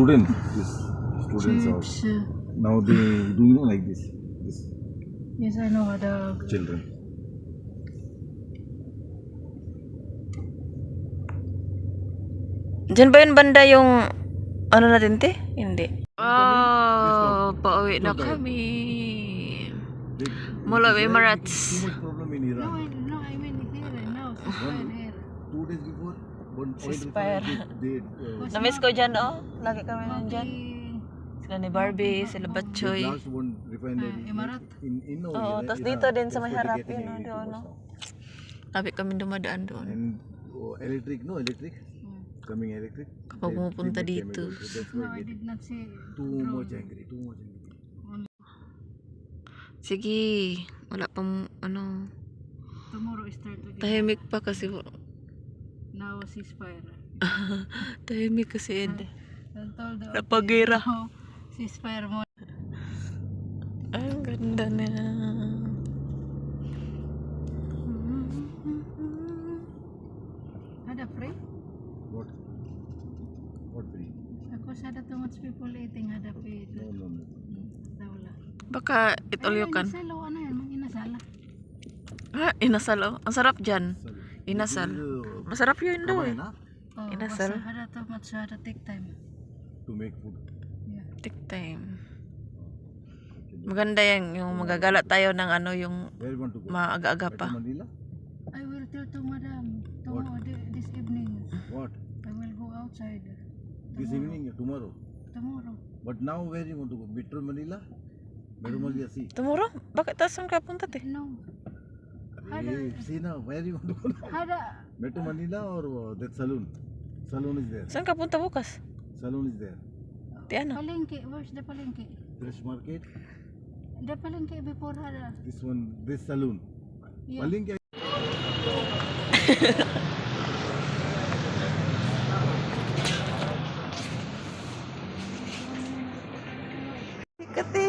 student. This students are Chips. now they doing like this. This Yes, I know the children. Diyan ba yun banda yung ano natin, te? Hindi. Oh, pauwi na kami. Mula Emirates. Too much problem in Iran. no, I mean here now. Here. 2 days before, one oil Ceasefire. refinery, they Na-miss ko dyan, oh. Lagi kami nandyan. Sila ni Barbie, sila the Batchoy. last one refinery Emirat. in Oo, Iran, tapos dito din sa that's may why harap they're yun, getting doon, 82 no? now. Lagi kami dumadaan doon. And electric, no electric, coming electric. Kapag pumupunta they make dito. chemicals. So that's No, why I getting did not see. too much angry, too much angry. Sige, wala pang ano. Tomorrow start again. Tahimik pa kasi. Now ceasefire. Tahimik kasi, Ed. Don't told the Napagera. now ceasefire mo. Ang ganda na. Ada free? What? What free? Ako sada too much people eating ada free. No. Wala. Baka it all you can. Inasal, ano yan? Mag-inasala. Ha, inasal, oh. Ang sarap dyan. Sorry. Inasal. This is, Masarap yun daw eh. na Oh, Inasal? basta ada too much, ada take time. to make food. Yeah. Take time. Maganda yan, yung magagala tayo ng ano, yung Where you want to go? maaga-aga Back pa. to Manila? I will tell to madam tomorrow this evening. What? I will go outside This evening, tomorrow. tomorrow. But now where you want to go? Metro Manila? Metro Manila, see. Tomorrow? Bakit tasan ka punta, te? No. Hey, see now, where you want to go now? Ada Metro Manila or that saloon? Saloon is there. Saan ka punta bukas? Saloon is there. Di ano? palengke. Where's the palengke? Fresh market. The palengke before ada. This one, this saloon. Yeah. Paling Kati.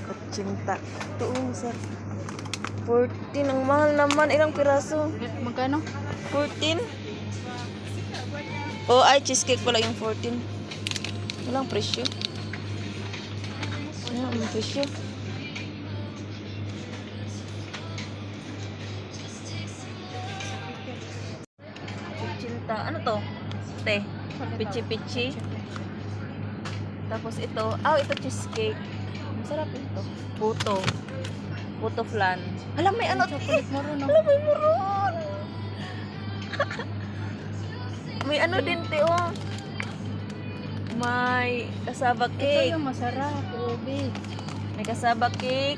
Kutsinta. Ito, sir. 14. Ang mahal naman. Ilang piraso? Magkano? 14? Oh, ay, cheesecake pala yung 14. Walang presyo. Walang presyo. Kutsinta. Ano to? Te. Pichi-pichi. Tapos ito. Ito cheesecake. Masarap ito. Puto. Puto flan. Alam, may ano? Chocolate maroon. Alam, may maroon. May ano din, te, oh. May kasaba Ito cake. yung masarap. Ubi. May kasaba cake.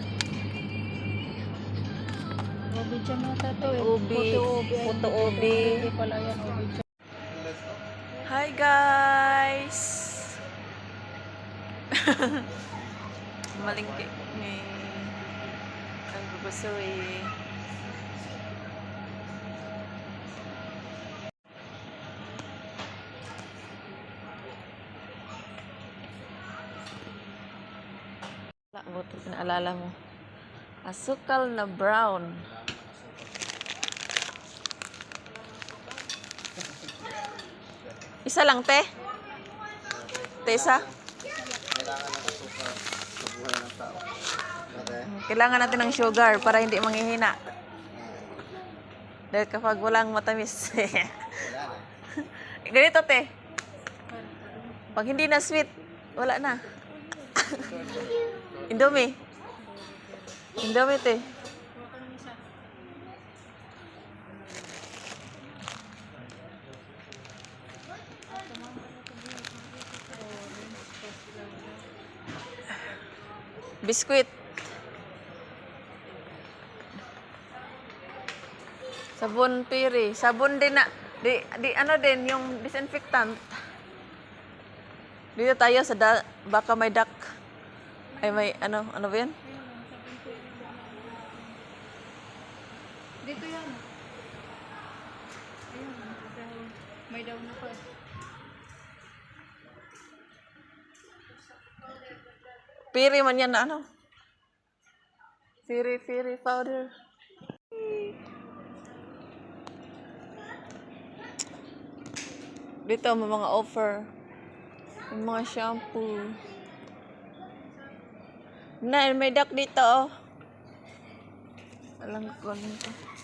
Ubi siya nata to eh. Ubi. Puto ubi. Ubi pala yan. Ubi siya. Hi, guys. Malingki ni ang grocery. Buti pinaalala mo. Asukal na brown. Isa lang, te? Te, isa? Kailangan natin ng sugar para hindi manghihina. Dahil kapag walang matamis. Ganito, te. Pag hindi na sweet, wala na. Indomie. Indomie, te. Biskuit. Sabon piri. Sabon din na. Di ano din, yung disinfectant. Dito tayo sa baka may duck. Ay may ano ba yan? Dito yan. Ayun. May daw na pa. Piri man yan na ano? Piri powder. Dito may mga offer. Yung mga shampoo. Na, may duck dito, oh. Alam ko nito.